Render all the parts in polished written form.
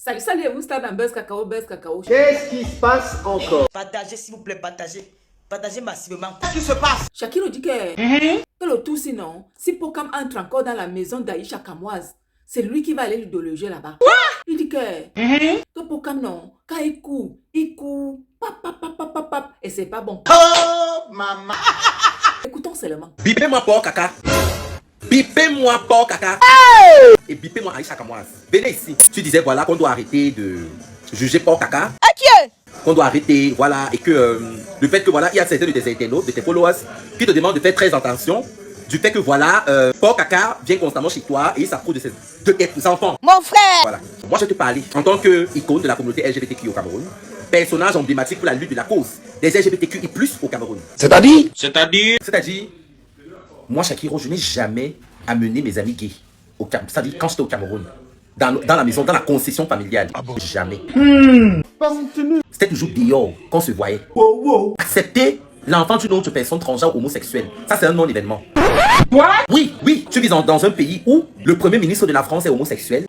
Salut, salut, vous stade dans Buzz Cacao, Buzz Cacao. Qu'est-ce qui se passe encore? Partagez s'il vous plaît, partagez. Partagez massivement. Qu'est-ce qui se passe? Shakiro dit que le tout sinon, si Pokam entre encore dans la maison d'Aïcha Kamoise, c'est lui qui va aller le loger là-bas. Il dit que Pokam non, quand il court, pap, et c'est pas bon. Oh, maman! Écoutons seulement. Bipez-moi pour caca. Bipez-moi pour caca. Et bipez-moi Aïcha Kamoise. Venez ici. Tu disais voilà qu'on doit arrêter de juger pour caca. Qu'on doit arrêter, voilà, et que le fait que voilà, il y a certains de tes internautes, de tes followers, qui te demandent de faire très attention du fait que voilà, Paul Caca vient constamment chez toi et il s'approche de tes enfants. Mon frère! Voilà. Moi je te parlais en tant qu'icône de la communauté LGBTQ au Cameroun, personnage emblématique pour la lutte de la cause des LGBTQI+ au Cameroun. C'est-à-dire, moi Shakiro, je n'ai jamais amené mes amis gays au Cameroun. C'est-à-dire quand j'étais au Cameroun, dans la maison, dans la concession familiale. Jamais. C'était toujours dehors qu'on se voyait. Accepter l'enfant d'une autre personne transgenre homosexuelle, ça c'est un non-événement. Oui, tu vis dans un pays où le premier ministre de la France est homosexuel.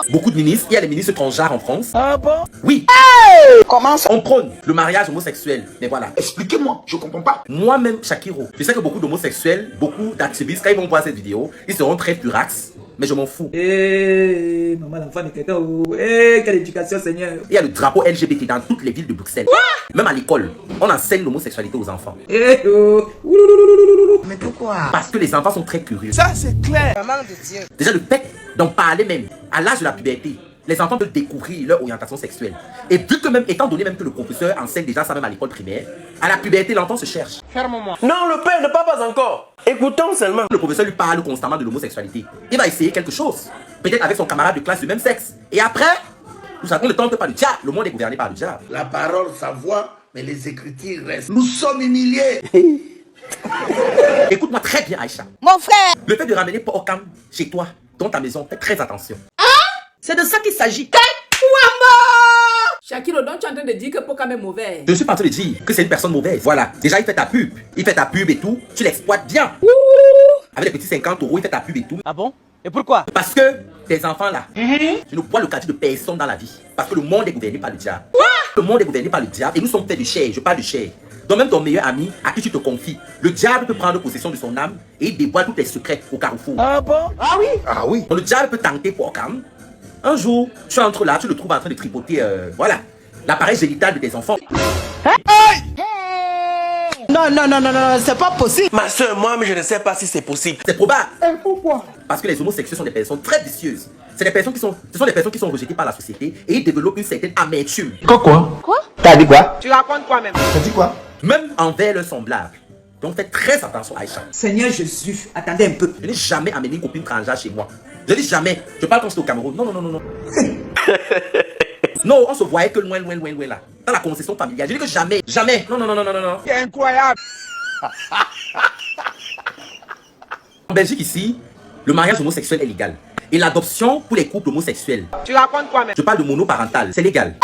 Beaucoup de ministres, il y a des ministres transgenres en France. Ah bon? Oui. Comment ça? On prône le mariage homosexuel. Mais voilà. Expliquez-moi, je comprends pas. Moi-même, Shakiro, je sais que beaucoup d'homosexuels, beaucoup d'activistes, quand ils vont voir cette vidéo, ils seront très furax. Mais je m'en fous. Maman, l'enfant de quelqu'un. Quelle éducation, Seigneur. Il y a le drapeau LGBT dans toutes les villes de Bruxelles. Même à l'école, on enseigne l'homosexualité aux enfants. Mais pourquoi? Parce que les enfants sont très curieux. Ça, c'est clair. Maman de Dieu. Déjà, le fait d'en parler même, à l'âge de la puberté, les enfants peuvent découvrir leur orientation sexuelle. Et vu que même, étant donné même que le professeur enseigne déjà ça même à l'école primaire, à la puberté, l'enfant se cherche. Ferme-moi. Non, le père ne parle pas encore. Écoutons seulement. Le professeur lui parle constamment de l'homosexualité. Il va essayer quelque chose. Peut-être avec son camarade de classe du même sexe. Et après, nous savons ne tente pas le diable. Le monde est gouverné par le diable. La parole, sa voix, mais les écritures restent. Nous sommes humiliés. Écoute-moi très bien, Aïcha. Mon frère! Le fait de ramener Pokam chez toi, dans ta maison, fais très attention. C'est de ça qu'il s'agit. Shakiro, donc tu es en train de dire que Pokam est mauvais. Je suis pas en train de dire que c'est une personne mauvaise. Voilà. Déjà, il fait ta pub. Il fait ta pub et tout. Tu l'exploites bien. Avec les petits 50 €, il fait ta pub et tout. Ah bon? Et pourquoi? Parce que tes enfants là, je ne vois le quartier de personne dans la vie. Parce que le monde est gouverné par le diable. Le monde est gouverné par le diable et nous sommes faits de chair. Je parle de chair. Donc même ton meilleur ami à qui tu te confies, le diable peut prendre possession de son âme et il dévoile tous tes secrets au carrefour. Ah bon? Ah oui. Donc le diable peut tenter Pokam. Un jour, tu entres là, tu le trouves en train de tripoter, voilà, l'appareil génital de tes enfants. Non, c'est pas possible. Ma soeur, moi, mais je ne sais pas si c'est possible. C'est probable. Pourquoi? Parce que les homosexuels sont des personnes très vicieuses. C'est des personnes ce sont des personnes qui sont rejetées par la société et ils développent une certaine amertume. Quoi? T'as dit quoi? Tu racontes quoi même? T'as dit quoi? Même envers leurs semblables. Donc faites très attention, Aïcha. Seigneur Jésus, attendez un peu. Je n'ai jamais amené une copine transgenre chez moi. Je dis jamais. Je parle quand j'étais au Cameroun. Non. Non, on se voyait que loin là. Dans la concession familiale. Je dis que jamais. Non. C'est incroyable. En Belgique ici, le mariage homosexuel est légal. Et l'adoption pour les couples homosexuels. Tu racontes quoi même? Je parle de monoparental, c'est légal.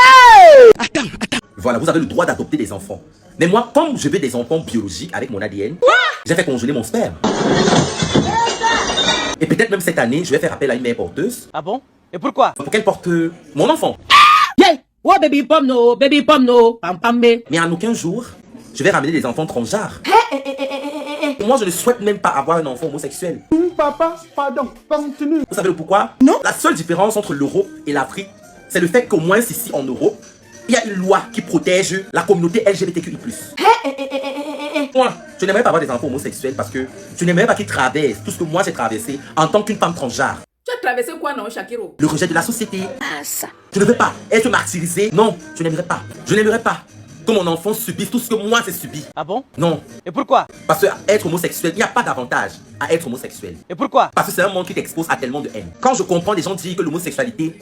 Attends. Voilà, vous avez le droit d'adopter des enfants. Mais moi, comme je veux des enfants biologiques avec mon ADN, j'ai fait congeler mon sperme. Et peut-être même cette année, je vais faire appel à une mère porteuse. Ah bon? Et pourquoi? Pour qu'elle porte mon enfant. Yeah! Oh, baby pom no, pam pam be. Mais en aucun jour, je vais ramener des enfants transgenres. Moi, je ne souhaite même pas avoir un enfant homosexuel. Papa, pardon, continue. Vous savez le pourquoi? Non. La seule différence entre l'Europe et l'Afrique, c'est le fait qu'au moins ici en Europe, il y a une loi qui protège la communauté LGBTQI+. Moi, je n'aimerais pas avoir des enfants homosexuels parce que je n'aimerais pas qu'ils traversent tout ce que moi j'ai traversé en tant qu'une femme transgenre. Tu as traversé quoi, non, Shakiro? Le rejet de la société. Ah, ça. Je ne veux pas être martyrisé. Non, je n'aimerais pas. Je n'aimerais pas que mon enfant subisse tout ce que moi j'ai subi. Ah bon? Non. Et pourquoi? Parce que être homosexuel, il n'y a pas d'avantage à être homosexuel. Et pourquoi? Parce que c'est un monde qui t'expose à tellement de haine. Quand je comprends des gens dire que l'homosexualité,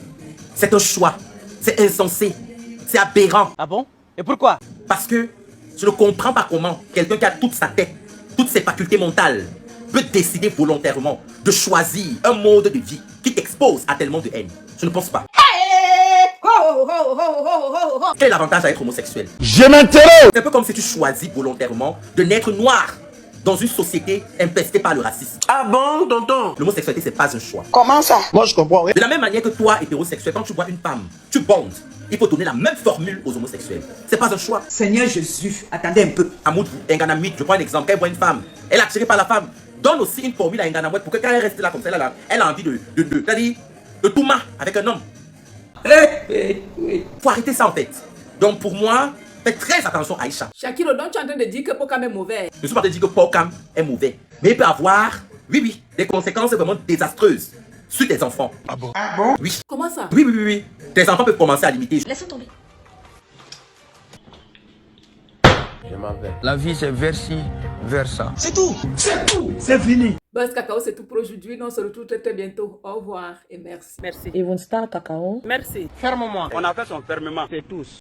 c'est un choix, c'est insensé, c'est aberrant. Ah bon? Et pourquoi? Parce que je ne comprends pas comment quelqu'un qui a toute sa tête, toutes ses facultés mentales, peut décider volontairement de choisir un mode de vie qui t'expose à tellement de haine. Je ne pense pas. Quel est l'avantage à être homosexuel? Je m'interroge. C'est un peu comme si tu choisis volontairement de naître noir dans une société infestée par le racisme. Ah bon, tonton? L'homosexualité, c'est pas un choix. Comment ça? Moi, je comprends rien. De la même manière que toi, hétérosexuel, quand tu vois une femme, tu bondes. Il faut donner la même formule aux homosexuels. C'est pas un choix. Seigneur Jésus, attendez un peu. Amoud, Nganamit, je prends un exemple. Quand elle voit une femme, elle est attirée par la femme. Donne aussi une formule à Nganamouet pour que quand elle reste là comme ça, elle a envie de tout marre avec un homme. Faut arrêter ça en fait. Donc pour moi, faites très attention à Aïcha. Shakiro, donc tu es en train de dire que Pokam est mauvais. Je ne suis pas en train de dire que Pokam est mauvais. Mais il peut avoir, oui, des conséquences vraiment désastreuses sur tes enfants. Ah bon? Oui. Comment ça? Oui. Tes enfants peuvent commencer à limiter. Laisse tomber. La vie, c'est vers-ci, vers ça. C'est tout. C'est fini. Buzz Cacao, c'est tout pour aujourd'hui. Nous on se retrouve très bientôt. Au revoir et merci. Yvonne Star Cacao. Merci. Ferme-moi. On a fait son fermement, c'est tous.